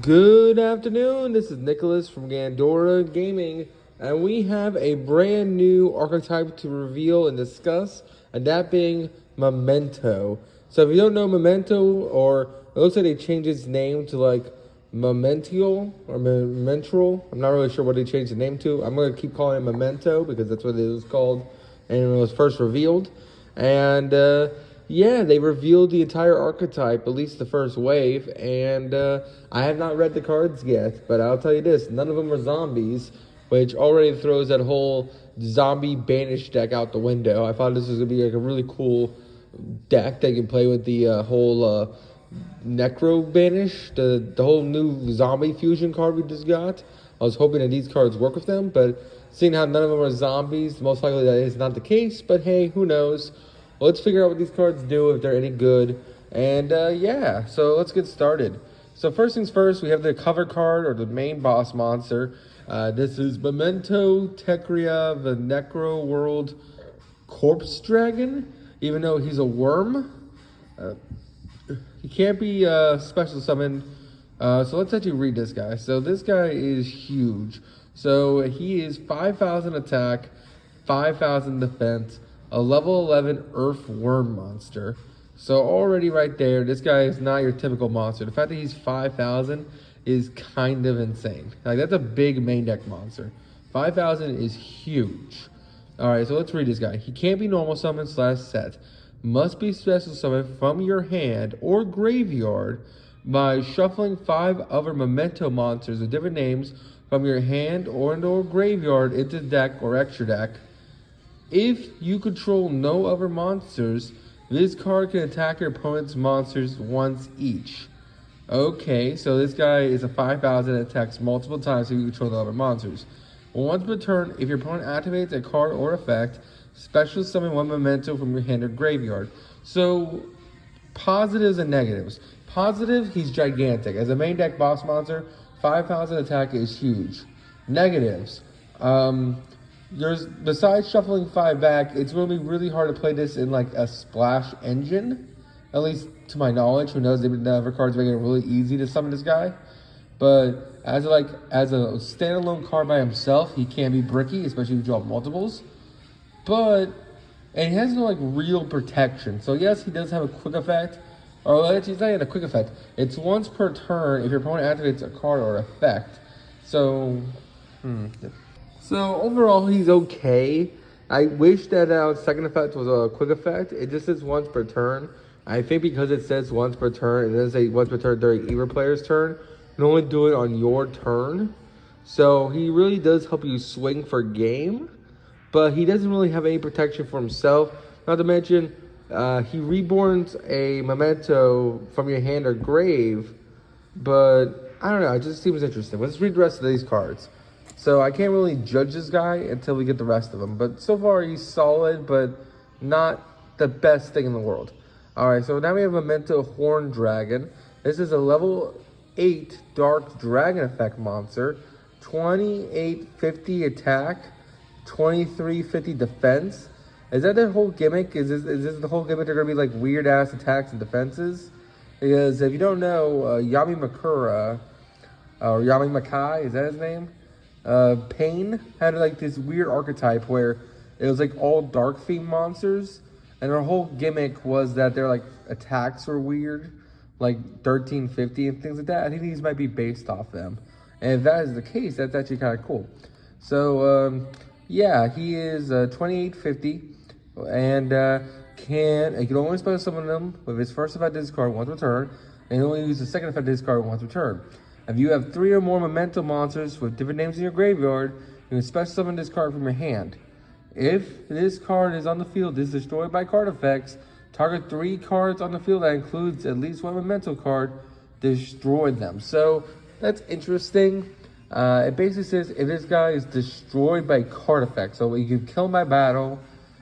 Good afternoon, this is Nicholas from Gandora Gaming, and we have a brand new archetype to reveal and discuss, and that being Memento. So if you don't know Memento, or it looks like they changed its name to like Memential or Memental. I'm not really sure what they changed the name to. I'm going to keep calling it Memento because that's what it was called and it was first revealed. And yeah, they revealed the entire archetype, at least the first wave, and I have not read the cards yet, but I'll tell you this, none of them are zombies, which already throws that whole zombie banish deck out the window. I thought this was going to be like a really cool deck that you can play with the whole Necro Banish, the whole new zombie fusion card we just got. I was hoping that these cards work with them, but seeing how none of them are zombies, most likely that is not the case, but hey, who knows. Let's figure out what these cards do, if they're any good, and yeah, so let's get started. So first things first, we have the cover card, or the main boss monster. This is Memento Tecria, the Necro World Corpse Dragon, even though he's a worm. He can't be special summoned, so let's actually read this guy. So this guy is huge. So he is 5,000 attack, 5,000 defense, a level 11 Earth Worm monster. So already right there, this guy is not your typical monster. The fact that he's 5,000 is kind of insane. Like, that's a big main deck monster. 5,000 is huge. Alright, so let's read this guy. He can't be normal summon / set. Must be special summoned from your hand or graveyard by shuffling 5 other Memento monsters with different names from your hand or graveyard into deck or extra deck. If you control no other monsters, this card can attack your opponent's monsters once each. Okay, so this guy is a 5,000 that attacks multiple times if you control the other monsters. Once per turn, if your opponent activates a card or effect, special summon 1 Memento from your hand or graveyard. So, positives and negatives. Positive, he's gigantic. As a main deck boss monster, 5,000 attack is huge. Negatives. Besides shuffling 5 back, it's going to be really hard to play this in like a splash engine. At least to my knowledge. Who knows? The other cards making it really easy to summon this guy. But as a standalone card by himself, he can be bricky, especially if you draw multiples. And he has no like real protection. So yes, he does have a quick effect. Or actually, it's not even a quick effect. It's once per turn if your opponent activates a card or effect. So overall, he's okay. I wish that second effect was a quick effect. It just says once per turn. I think because it says once per turn, it doesn't say once per turn during either player's turn. You can only do it on your turn. So he really does help you swing for game. But he doesn't really have any protection for himself. Not to mention, he reborns a Memento from your hand or grave. But I don't know, it just seems interesting. Let's read the rest of these cards. So I can't really judge this guy until we get the rest of them. But so far he's solid, but not the best thing in the world. Alright, so now we have Memento Horn Dragon. This is a level 8 Dark Dragon effect monster. 2850 attack, 2350 defense. Is that their whole gimmick? Is this the whole gimmick? They're going to be like weird ass attacks and defenses? Because if you don't know, Yami Makura, or Yami Makai, is that his name? Pain had like this weird archetype where it was like all dark themed monsters, and their whole gimmick was that their like attacks were weird, like 1350 and things like that. I think these might be based off them, and if that is the case, that's actually kind of cool. So yeah, he is 2850, and he can only special summon them with his first effect discard once per turn, and only use the second effect discard once per turn. If you have 3 or more Memento monsters with different names in your graveyard, you can special summon this card from your hand. If this card is on the field, is destroyed by card effects, target 3 cards on the field that includes at least 1 Memento card, destroy them. So that's interesting. It basically says if this guy is destroyed by card effects, so you can kill him by battle,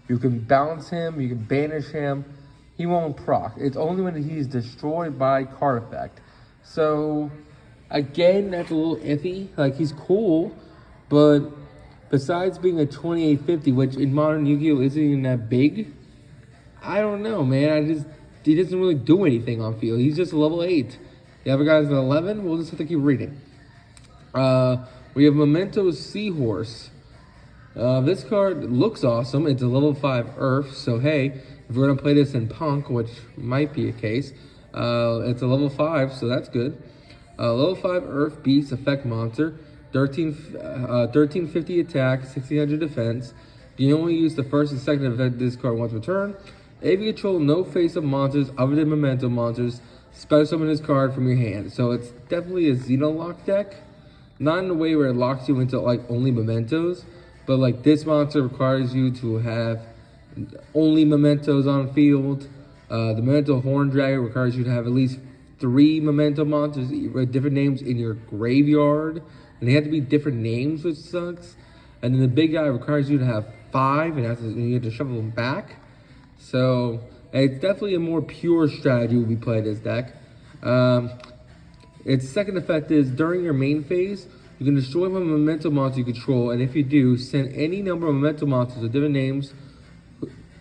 you can bounce him, you can banish him, he won't proc. It's only when he's destroyed by card effect. So again, that's a little iffy. Like, he's cool, but besides being a 2850, which in modern Yu-Gi-Oh! Isn't even that big, I don't know, man. He doesn't really do anything on field. He's just a level 8. The other guys at 11, we'll just have to keep reading. We have Memento Seahorse. This card looks awesome. It's a level 5 Earth, so hey, if we're going to play this in Punk, which might be a case, it's a level 5, so that's good. Level 5 Earth Beast Effect Monster, 1350 attack, 1600 defense. You only use the first and second effect of this card once per turn. If you control no face-up monsters other than Memento monsters, special summon this card from your hand. So it's definitely a Xenolock deck. Not in a way where it locks you into like only Mementos, but like this monster requires you to have only Mementos on field. The Memento Horn Dragon requires you to have at least 3 Memento monsters with different names in your graveyard. And they have to be different names, which sucks. And then the big guy requires you to have 5, and you have to shuffle them back. So it's definitely a more pure strategy when we play this deck. Its second effect is, during your main phase, you can destroy one Memento monster you control, and if you do, send any number of Memento monsters with different names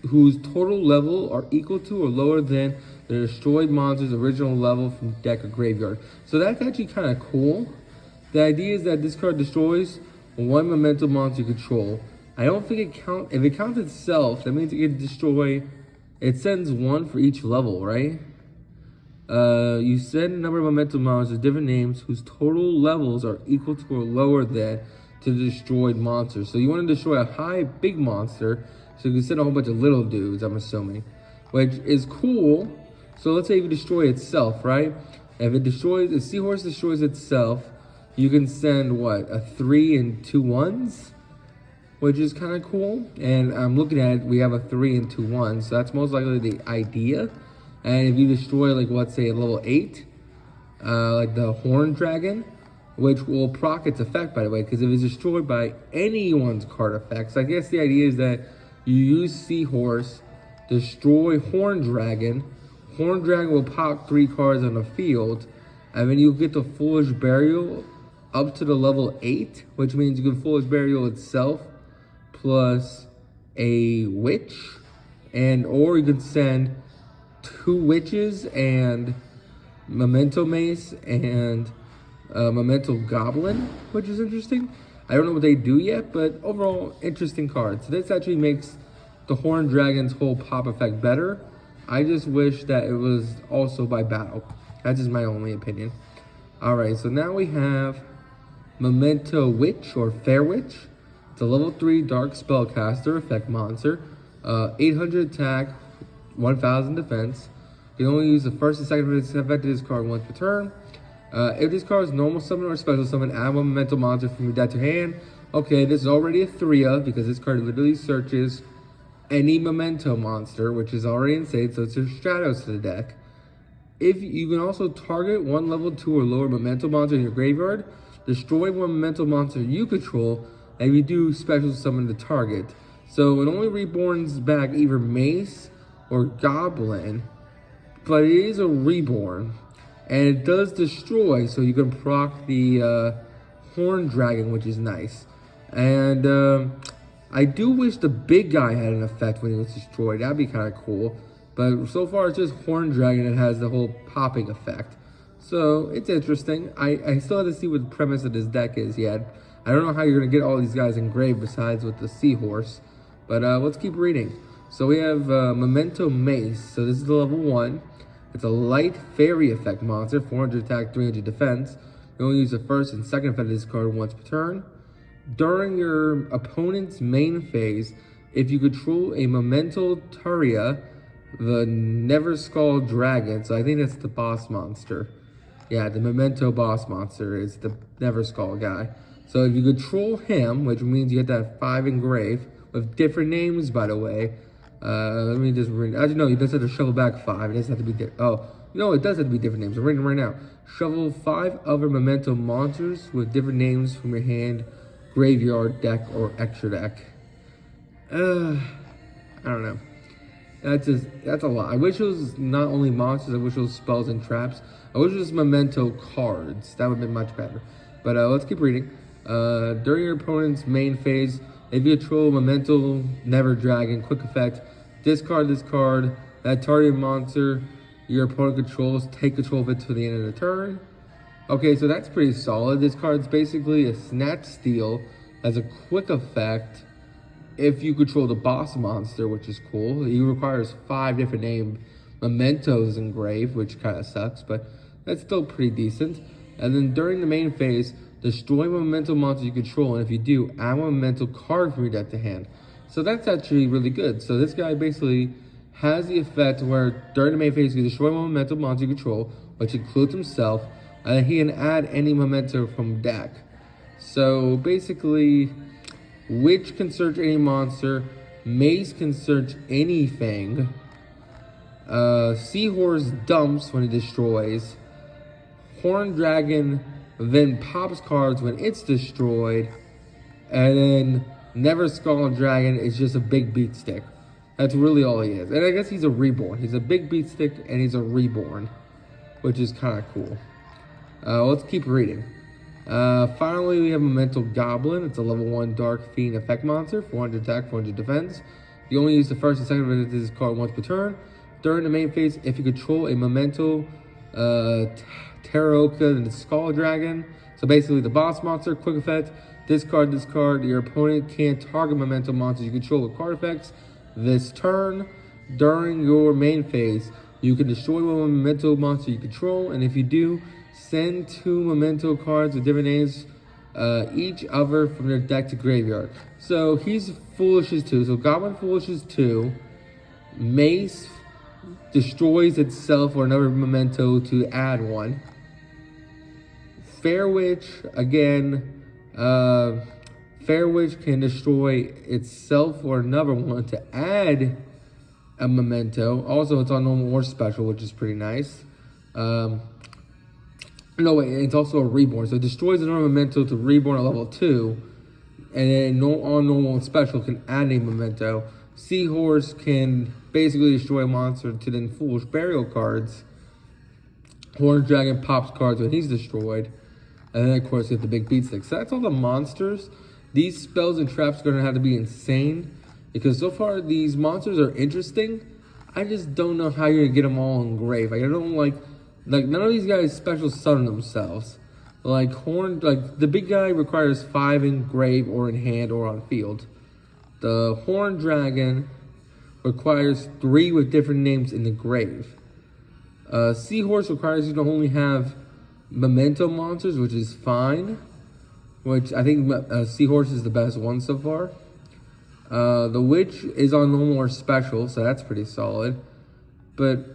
whose total level are equal to or lower than the destroyed monster's original level from deck or graveyard. So that's actually kind of cool. The idea is that this card destroys one Memento monster you control. I don't think it counts. If it counts itself, that means it can destroy. It sends 1 for each level, right? You send a number of Memento monsters with different names whose total levels are equal to or lower than to the destroyed monster. So you want to destroy a high, big monster, so you can send a whole bunch of little dudes, I'm assuming, which is cool. So let's say if you destroy itself, right? If the Seahorse destroys itself, you can send, what, a 3 and 2 1s? Which is kind of cool. And I'm looking at it, we have a 3 and 2 1s, so that's most likely the idea. And if you destroy, like, let's say a level 8, like the Horn Dragon, which will proc its effect, by the way, because if it's destroyed by anyone's card effects, I guess the idea is that you use Seahorse, destroy Horn Dragon will pop 3 cards on the field, and then you get the Foolish Burial up to the level 8, which means you can Foolish Burial itself plus a Witch, or you can send 2 Witches and Memento Mace and Memento Goblin, which is interesting. I don't know what they do yet, but overall, interesting cards. So this actually makes the Horn Dragon's whole pop effect better. I just wish that it was also by battle. That's just my only opinion. Alright, so now we have Memento Witch, or Fair Witch. It's a level 3 Dark Spellcaster effect monster. 800 attack, 1000 defense. You can only use the first and second effect of this card once per turn. If this card is normal summon or special summon, add 1 Memento monster from your deck to hand. Okay, this is already a 3-of, because this card literally searches any Memento monster, which is already insane, so it's your Stratos to the deck. If you can also target 1 level 2 or lower Memento monster in your graveyard, destroy 1 Memento monster you control, and you do special summon the target. So it only reborns back either Mace or Goblin, but it is a reborn, and it does destroy, so you can proc the Horn Dragon, which is nice. And I do wish the big guy had an effect when he was destroyed. That'd be kind of cool. But so far, it's just Horn Dragon that has the whole popping effect. So it's interesting. I still have to see what the premise of this deck is yet. I don't know how you're going to get all these guys engraved besides with the Seahorse. But let's keep reading. So we have Memento Mace. So this is the level 1. It's a light fairy effect monster, 400 attack, 300 defense. You only use the first and second effect of this card once per turn. During your opponent's main phase, if you control a Memento Taria, the Never Skull Dragon, so I think that's the boss monster. Yeah, the Memento boss monster is the Never Skull guy. So if you control him, which means you have to have 5 engraved, with different names, by the way. Let me just read. Actually, no, you just have to shuffle back 5. It doesn't have to be different. Oh, no, it does have to be different names. I'm reading right now. Shuffle 5 other Memento monsters with different names from your hand, graveyard, deck, or extra deck. I don't know. That's a lot. I wish it was not only monsters, I wish it was spells and traps. I wish it was Memento cards. That would have been much better. But let's keep reading. During your opponent's main phase, if you control Memento Never Dragon, quick effect, discard this card. That target monster your opponent controls, take control of it to the end of the turn. Okay, so that's pretty solid. This card's basically a Snatch Steal as a quick effect if you control the boss monster, which is cool. He requires 5 different named Mementos engraved, which kind of sucks, but that's still pretty decent. And then during the main phase, destroy one Memento monster you control, and if you do, add one Memento card from your deck to hand. So that's actually really good. So this guy basically has the effect where during the main phase, you destroy one Memento monster you control, which includes himself, and then he can add any Memento from deck. So basically, Witch can search any monster, Mace can search anything, Seahorse dumps when it destroys, Horned Dragon then pops cards when it's destroyed, and then Never Skull Dragon is just a big beat stick. That's really all he is. And I guess he's a reborn. He's a big beat stick and he's a reborn, which is kind of cool. Let's keep reading. Finally, we have Memento Goblin. It's a level 1 Dark Fiend effect monster, 400 attack, 400 defense. You only use the first and second of this card once per turn. During the main phase, if you control a Memento Taroka, the Skull Dragon, so basically the boss monster, quick effect, discard this card. Your opponent can't target Memento monsters you control with card effects this turn. During your main phase, you can destroy one Memento monster you control, and if you do, send 2 Memento cards with different names, each other from their deck to graveyard. So he's Foolish as 2. So Goblin Foolish is 2. Mace destroys itself or another Memento to add 1. Fair Witch, again, Fair Witch can destroy itself or another one to add a Memento. Also, it's on normal or special, which is pretty nice. No, wait, it's also a reborn. So it destroys another Memento to reborn at level 2. And then on normal and special can add a Memento. Seahorse can basically destroy a monster to then Foolish Burial cards. Horned Dragon pops cards when he's destroyed. And then, of course, you have the big beat stick. So that's all the monsters. These spells and traps are going to have to be insane. Because so far, these monsters are interesting. I just don't know how you're going to get them all engraved. Like, I don't like none of these guys special summon themselves. Like, the big guy requires 5 engraved or in hand or on field. The Horned Dragon requires 3 with different names in the grave. Seahorse requires you to only have Memento monsters, which is fine. Which I think Seahorse is the best one so far. The Witch is on normal or special, so that's pretty solid. But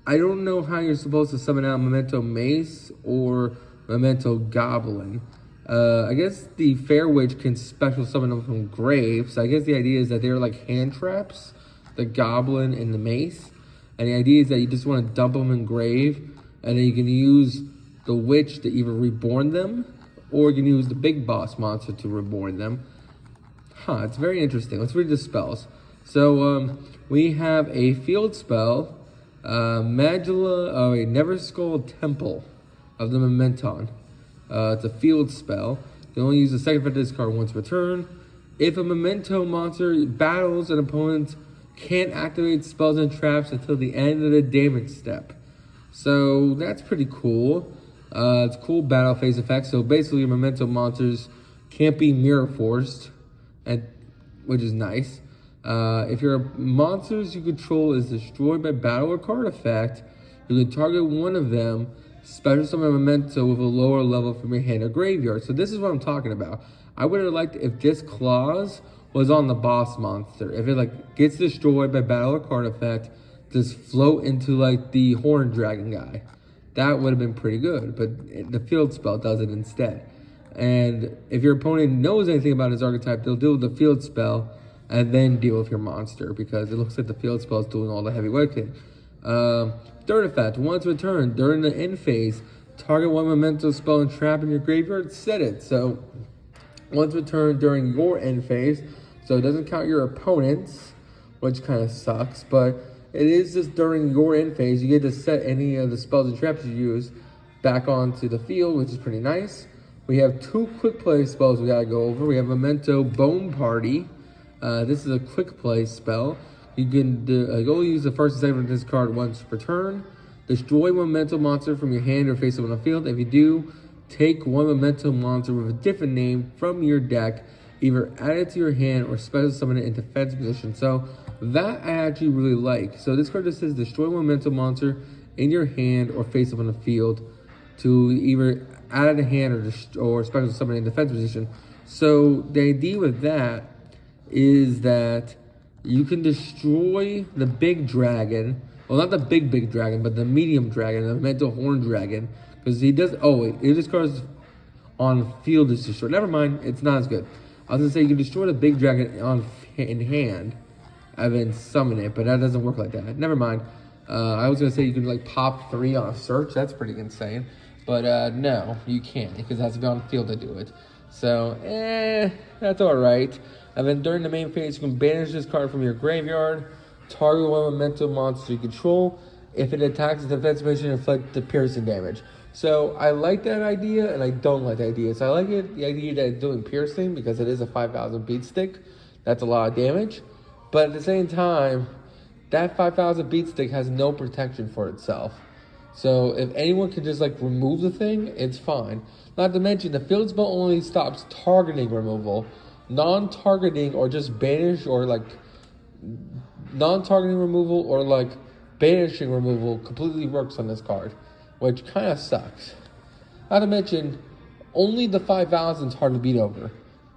I don't know how you're supposed to summon out Memento Mace or Memento Goblin. I guess the Fair Witch can special summon them from graves. So I guess the idea is that they're like hand traps, the Goblin and the Mace. And the idea is that you just want to dump them in grave, and then you can use the Witch to either reborn them, or you can use the big boss monster to reborn them. It's very interesting. Let's read the spells. So we have a field spell, Magilla of a Never Skull Temple of the Mementon. It's a field spell. You can only use the second effect of this card once per turn. If a Memento monster battles an opponent, can't activate spells and traps until the end of the damage step. So that's pretty cool. It's cool battle phase effect. So basically, your Memento monsters can't be mirror forced, which is nice. If your monsters you control is destroyed by battle or card effect, you can target one of them, special summon a Memento with a lower level from your hand or graveyard. So this is what I'm talking about. I would have liked if this clause was on the boss monster. If it gets destroyed by battle or card effect, just float into the Horned Dragon guy. That would have been pretty good, but the field spell does it instead. And if your opponent knows anything about his archetype, they'll deal with the field spell and then deal with your monster, because it looks like the field spell is doing all the heavy lifting. Third effect, once returned during the end phase, target one Memento spell and trap in your graveyard, set it. So once returned during your end phase, so it doesn't count your opponents, which kind of sucks, but it is just during your end phase, you get to set any of the spells and traps you use back onto the field, which is pretty nice. We have 2 quick play spells we gotta go over. We have Memento Bone Party. This is a quick play spell. You can only use the first and second of this card once per turn. Destroy one Memento monster from your hand or face up on the field. If you do, take one Memento monster with a different name from your deck, either add it to your hand or special summon it in defense position. So that I actually really like. So this card just says destroy one Memento monster in your hand or face up on the field to either add it to hand or special summon it in defense position. So the idea with that is that you can destroy the big dragon. Well, not the big dragon, but the medium dragon, the Memento Horn Dragon. Because he does, oh wait, if this card is on field is destroyed. Never mind, it's not as good. I was gonna say you can destroy the big dragon in hand and then summon it, but that doesn't work like that. Never mind. I was gonna say you can like pop 3 on a search. That's pretty insane. But no, you can't because it has to be on field to do it. So, that's alright. And then during the main phase, you can banish this card from your graveyard, target one Memento monster you control. If it attacks the defense mission, inflict the piercing damage. So I like that idea, and I don't like the idea. So I like the idea that it's doing piercing because it is a 5,000 beat stick. That's a lot of damage. But at the same time, that 5,000 beat stick has no protection for itself. So if anyone can just like remove the thing, it's fine. Not to mention, the field spell only stops targeting removal. Non-targeting or just banish or like non-targeting removal or like banishing removal completely works on this card, which kind of sucks. Not to mention, only the 5,000 is hard to beat over.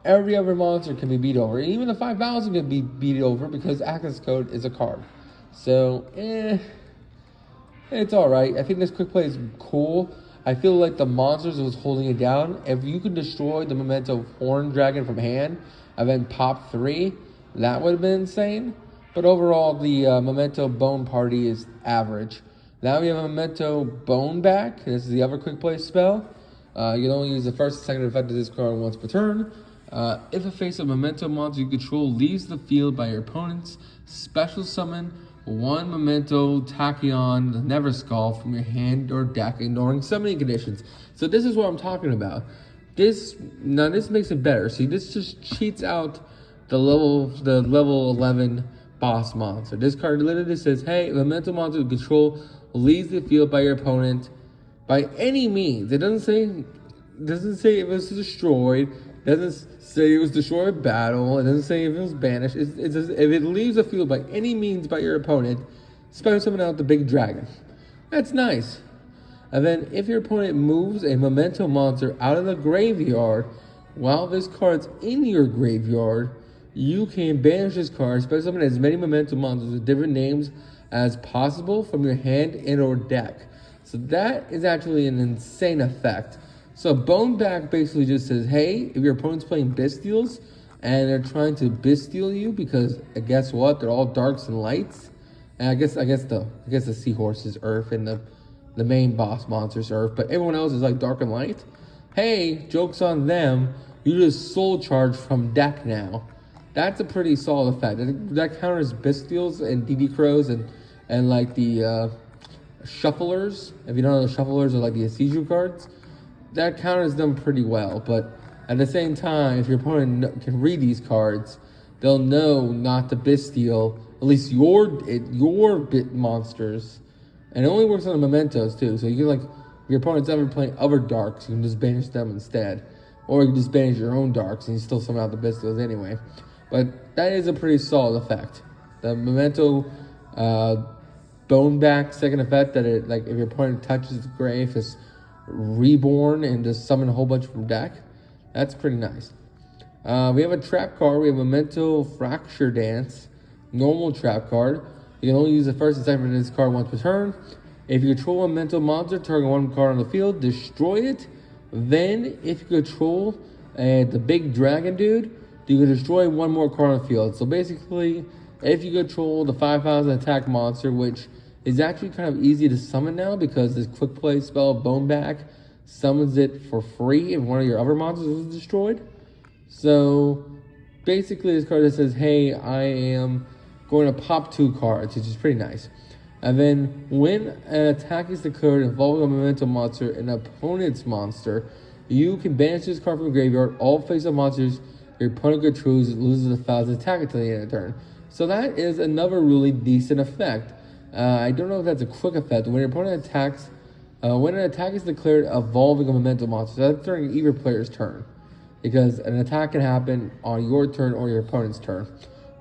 Every other monster can be beat over. Even the 5,000 can be beat over because Access Code is a card. So, it's alright. I think this quick play is cool. I feel like the monsters was holding it down. If you could destroy the Memento Horn Dragon from hand and then pop 3, that would have been insane. But overall, the Memento Bone Party is average. Now we have a Memento Bone Back. This is the other quick play spell. You can only use the first and second effect of this card once per turn. If a face of Memento monster you control leaves the field by your opponents, special summon one Memento Tachyon the Never Skull from your hand or deck, ignoring summoning conditions. So this is what I'm talking about. This makes it better. See, this just cheats out the level 11 boss monster. This card literally says, hey, Memento monster you control leaves the field by your opponent by any means. It doesn't say if it was destroyed. It doesn't say it was destroyed in battle. It doesn't say if it was banished. It says if it leaves the field by any means by your opponent, special summon out the big dragon. That's nice. And then if your opponent moves a Memento monster out of the graveyard while this card's in your graveyard, you can banish this card, special summon as many Memento monsters with different names as possible from your hand and or deck. So that is actually an insane effect. So Bone Back basically just says, hey, if your opponent's playing Bystials and they're trying to Bystial you because guess what? They're all darks and lights. And I guess the seahorse is earth and the main boss monster's earth, but everyone else is like dark and light. Hey, joke's on them. You just soul charge from deck now. That's a pretty solid effect. That counters Bystials and DD Crows and like the Shufflers. If you don't know, the Shufflers are like the Seizure cards. That counters them pretty well, but at the same time, if your opponent can read these cards, they'll know not to Bystial, at least your bit monsters. And it only works on the Mementos too, so you can like, if your opponent's ever playing other darks, you can just banish them instead. Or you can just banish your own darks and you still summon out the Bystials anyway. But that is a pretty solid effect. The Memento Bone Back second effect that it, like if your opponent touches the grave, is reborn and just summon a whole bunch from deck. That's pretty nice. We have a trap card. We have Memento Fracture Dance, normal trap card. You can only use the first and second of this card once per turn. If you control a Memento monster, target one card on the field, destroy it. Then, if you control the big dragon dude, you can destroy one more card on the field. So basically, if you control the 5,000 attack monster, which is actually kind of easy to summon now because this quick play spell, Bone Back, summons it for free if one of your other monsters was destroyed. So basically this card that says, hey, I am going to pop 2 cards, which is pretty nice. And then when an attack is declared involving a Memento monster and an opponent's monster, you can banish this card from the graveyard. All face-up monsters your opponent controls loses 1,000 attack until the end of the turn. So that is another really decent effect. I don't know if that's a quick effect. When your opponent attacks, when an attack is declared evolving a Memento monster, so that's during either player's turn, because an attack can happen on your turn or your opponent's turn.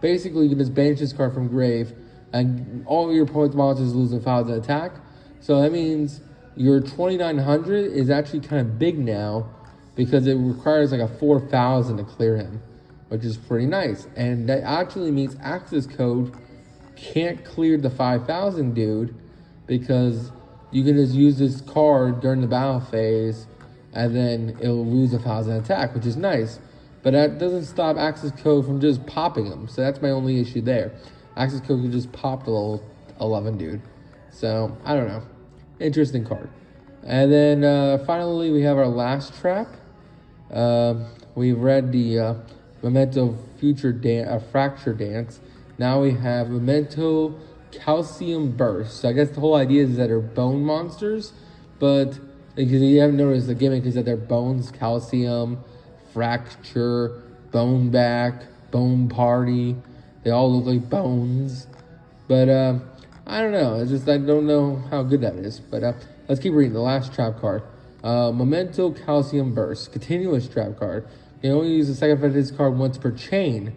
Basically, you can just banish this card from grave, and all of your opponent's monsters lose a 1,000 attack. So that means your 2,900 is actually kind of big now, because it requires like a 4,000 to clear him, which is pretty nice. And that actually means access code can't clear the 5,000 dude, because you can just use this card during the battle phase, and then it'll lose 1,000 attack, which is nice. But that doesn't stop access code from just popping them. So that's my only issue there. Access code can just pop the level 11 dude. So I don't know. Interesting card. And then finally we have our last trap. We've read the Memento Fracture Dance. Now we have Memento Calcium Burst. So I guess the whole idea is that they're bone monsters, but because you haven't noticed, the gimmick is that they're bones, calcium, fracture, bone back, bone party. They all look like bones. But I don't know. It's just I don't know how good that is. But let's keep reading the last trap card. Memento Calcium Burst. Continuous trap card. You can only use the second effect of this card once per chain.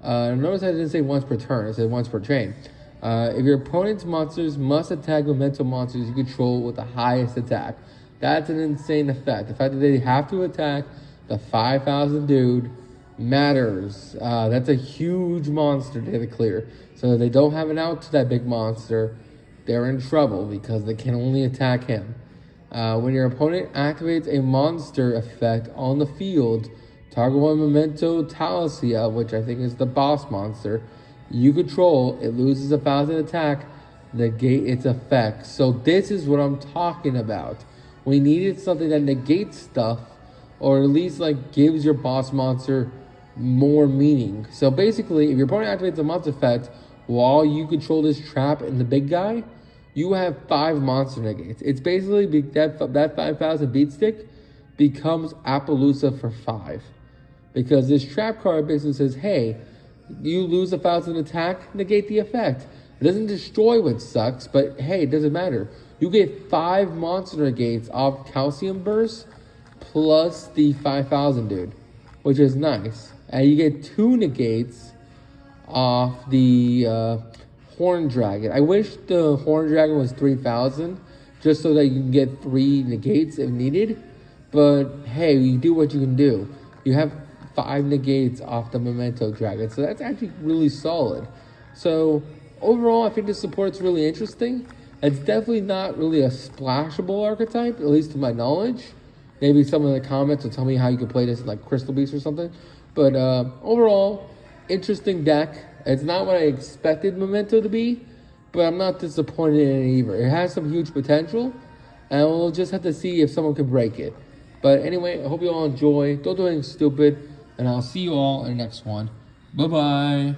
Notice I didn't say once per turn. I said once per chain. If your opponent's monsters must attack Memento monsters you control with the highest attack. That's an insane effect. The fact that they have to attack the 5,000 dude matters. That's a huge monster to clear. So if they don't have an out to that big monster, they're in trouble because they can only attack him. When your opponent activates a monster effect on the field, target one Memento Talasia, which I think is the boss monster, you control, it loses 1,000 attack, negate its effect. So this is what I'm talking about. We needed something that negates stuff, or at least like gives your boss monster more meaning. So basically, if your opponent activates a monster effect while you control this trap and the big guy, you have 5 monster negates. It's basically that 5,000 beat stick becomes Appaloosa for 5. Because this trap card basically says, hey, you lose 1,000 attack, negate the effect. It doesn't destroy what sucks, but hey, it doesn't matter. You get 5 monster negates off Calcium Burst plus the 5,000 dude, which is nice. And you get 2 negates off the Horn Dragon. I wish the Horn Dragon was 3,000, just so that you can get 3 negates if needed. But hey, you do what you can do. You have 5 negates off the Memento Dragon, so that's actually really solid. So overall, I think this support's really interesting. It's definitely not really a splashable archetype, at least to my knowledge. Maybe someone in the comments will tell me how you can play this in like Crystal Beast or something. But overall, interesting deck. It's not what I expected Memento to be, but I'm not disappointed in it either. It has some huge potential, and we'll just have to see if someone can break it. But anyway, I hope you all enjoy. Don't do anything stupid, and I'll see you all in the next one. Bye-bye.